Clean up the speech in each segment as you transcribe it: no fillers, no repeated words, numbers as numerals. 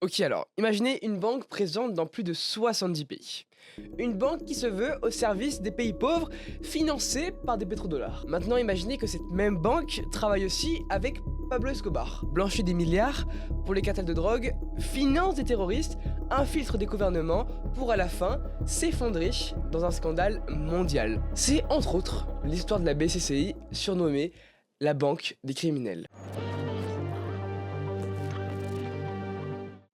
Ok alors, imaginez une banque présente dans plus de 70 pays. Une banque qui se veut au service des pays pauvres, financée par des pétrodollars. Maintenant imaginez que cette même banque travaille aussi avec Pablo Escobar. Blanchit des milliards pour les cartels de drogue, finance des terroristes, infiltre des gouvernements pour à la fin s'effondrer dans un scandale mondial. C'est entre autres l'histoire de la BCCI surnommée la banque des criminels.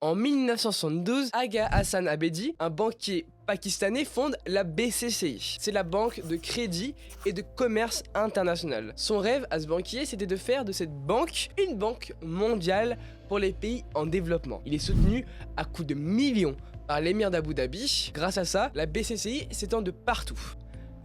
En 1972, Aga Hassan Abedi, un banquier pakistanais, fonde la BCCI. C'est la banque de crédit et de commerce international. Son rêve à ce banquier, c'était de faire de cette banque une banque mondiale pour les pays en développement. Il est soutenu à coups de millions par l'émir d'Abu Dhabi. Grâce à ça, la BCCI s'étend de partout.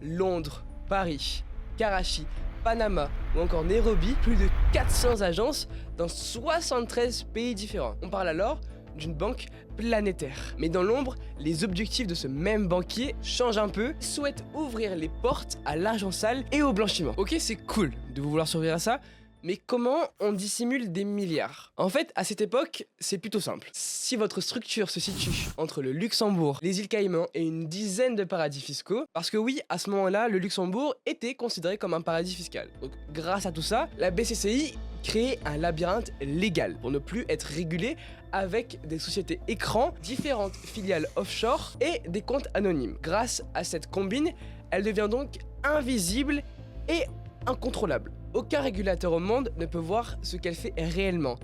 Londres, Paris, Karachi, Panama ou encore Nairobi, plus de 400 agences dans 73 pays différents. On parle alors d'une banque planétaire. Mais dans l'ombre, les objectifs de ce même banquier changent un peu, souhaite ouvrir les portes à l'argent sale et au blanchiment. Ok, c'est cool de vouloir s'ouvrir à ça, mais comment on dissimule des milliards? En fait, à cette époque, c'est plutôt simple. Si votre structure se situe entre le Luxembourg, les îles Caïmans et une dizaine de paradis fiscaux, parce que oui, à ce moment-là, le Luxembourg était considéré comme un paradis fiscal. Donc grâce à tout ça, la BCCI crée un labyrinthe légal pour ne plus être régulé avec des sociétés écrans, différentes filiales offshore et des comptes anonymes. Grâce à cette combine, elle devient donc invisible et incontrôlable. Aucun régulateur au monde ne peut voir ce qu'elle fait réellement.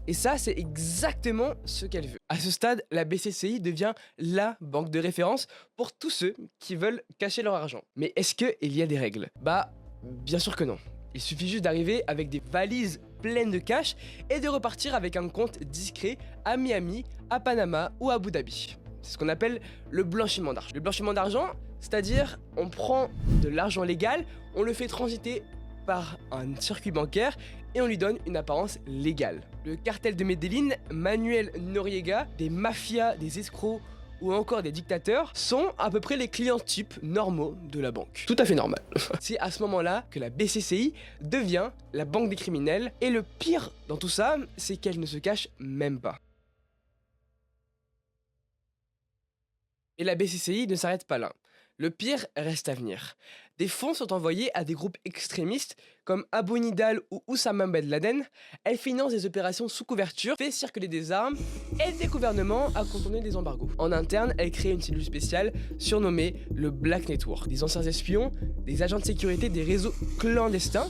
Et ça, c'est exactement ce qu'elle veut. À ce stade, la BCCI devient la banque de référence pour tous ceux qui veulent cacher leur argent. Mais est-ce qu'il y a des règles? Bah, bien sûr que non. Il suffit juste d'arriver avec des valises pleines de cash et de repartir avec un compte discret à Miami, à Panama ou à Abu Dhabi. C'est ce qu'on appelle le blanchiment d'argent. Le blanchiment d'argent, c'est-à-dire on prend de l'argent légal, on le fait transiter par un circuit bancaire et on lui donne une apparence légale. Le cartel de Medellín, Manuel Noriega, des mafias, des escrocs ou encore des dictateurs sont à peu près les clients types normaux de la banque. Tout à fait normal. C'est à ce moment-là que la BCCI devient la banque des criminels et le pire dans tout ça, c'est qu'elle ne se cache même pas. Et la BCCI ne s'arrête pas là. Le pire reste à venir. Des fonds sont envoyés à des groupes extrémistes comme Abu Nidal ou Oussama Ben Laden. Elle finance des opérations sous couverture, fait circuler des armes, aide des gouvernements à contourner des embargos. En interne, elle crée une cellule spéciale surnommée le Black Network. Des anciens espions, des agents de sécurité, des réseaux clandestins.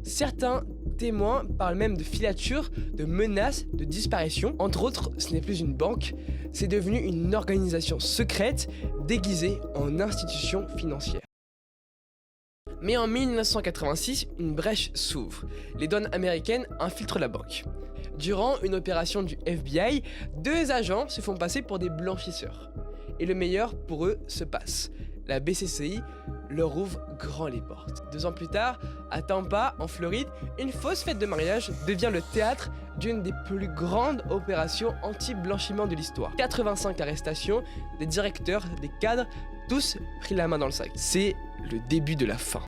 Certains témoins parlent même de filatures, de menaces, de disparitions. Entre autres, ce n'est plus une banque, c'est devenu une organisation secrète déguisée en institution financière. Mais en 1986, une brèche s'ouvre. Les douanes américaines infiltrent la banque. Durant une opération du FBI, 2 agents se font passer pour des blanchisseurs. Et le meilleur pour eux se passe. La BCCI leur ouvre grand les portes. 2 ans plus tard, à Tampa, en Floride, une fausse fête de mariage devient le théâtre d'une des plus grandes opérations anti-blanchiment de l'histoire. 85 arrestations, des directeurs, des cadres, tous pris la main dans le sac. C'est le début de la fin.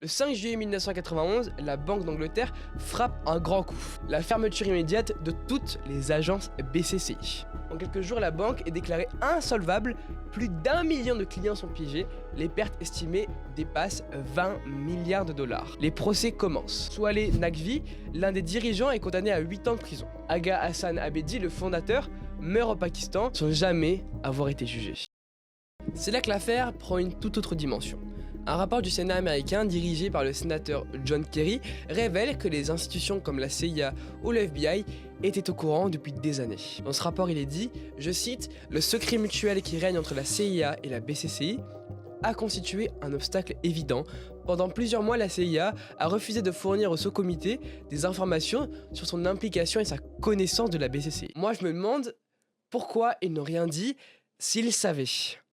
Le 5 juillet 1991, la Banque d'Angleterre frappe un grand coup. La fermeture immédiate de toutes les agences BCCI. En quelques jours, la banque est déclarée insolvable. Plus d'1 million de clients sont piégés. Les pertes estimées dépassent 20 milliards de dollars. Les procès commencent. Swaleh Naqvi, l'un des dirigeants, est condamné à 8 ans de prison. Aga Hassan Abedi, le fondateur, meurt au Pakistan sans jamais avoir été jugé. C'est là que l'affaire prend une toute autre dimension. Un rapport du Sénat américain dirigé par le sénateur John Kerry révèle que les institutions comme la CIA ou le FBI étaient au courant depuis des années. Dans ce rapport, il est dit, je cite, « Le secret mutuel qui règne entre la CIA et la BCCI a constitué un obstacle évident. Pendant plusieurs mois, la CIA a refusé de fournir au sous-comité des informations sur son implication et sa connaissance de la BCCI. » Moi, je me demande pourquoi ils n'ont rien dit s'ils savaient.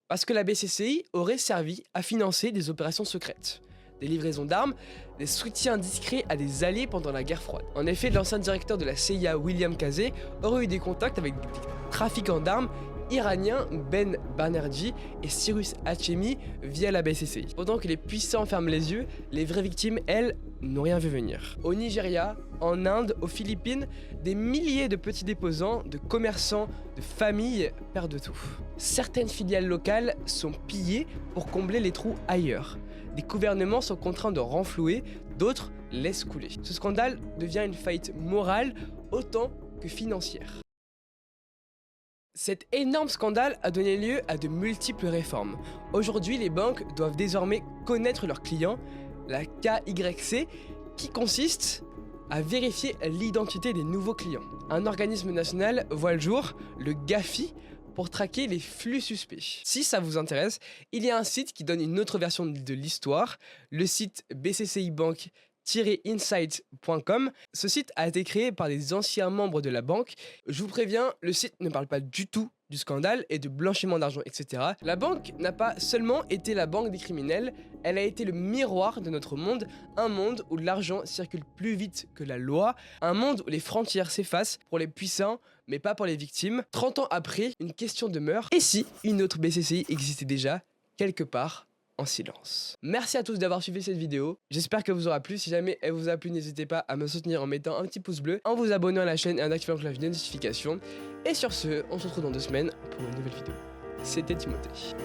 Parce que la BCCI aurait servi à financer des opérations secrètes, des livraisons d'armes, des soutiens discrets à des alliés pendant la guerre froide. En effet, l'ancien directeur de la CIA, William Casey, aurait eu des contacts avec des trafiquants d'armes iraniens Ben Banerjee et Cyrus Hachemi via la BCCI. Pendant que les puissants ferment les yeux, les vraies victimes, elles, n'ont rien vu venir. Au Nigeria, en Inde, aux Philippines, des milliers de petits déposants, de commerçants, de familles perdent tout. Certaines filiales locales sont pillées pour combler les trous ailleurs. Des gouvernements sont contraints de renflouer, d'autres laissent couler. Ce scandale devient une faillite morale autant que financière. Cet énorme scandale a donné lieu à de multiples réformes. Aujourd'hui, les banques doivent désormais connaître leurs clients, la KYC, qui consiste à vérifier l'identité des nouveaux clients. Un organisme national voit le jour, le GAFI, pour traquer les flux suspects. Si ça vous intéresse, il y a un site qui donne une autre version de l'histoire, le site bccibank-insight.com. Ce site a été créé par des anciens membres de la banque. Je vous préviens, le site ne parle pas du tout du scandale et de blanchiment d'argent, etc. La banque n'a pas seulement été la banque des criminels, elle a été le miroir de notre monde, un monde où l'argent circule plus vite que la loi, un monde où les frontières s'effacent pour les puissants, mais pas pour les victimes. 30 ans après, une question demeure. Et si une autre BCCI existait déjà, quelque part, en silence. Merci à tous d'avoir suivi cette vidéo, j'espère qu'elle vous aura plu. Si jamais elle vous a plu, n'hésitez pas à me soutenir en mettant un petit pouce bleu, en vous abonnant à la chaîne et en activant la cloche de notification. Et sur ce, on se retrouve dans 2 semaines pour une nouvelle vidéo. C'était Timothée.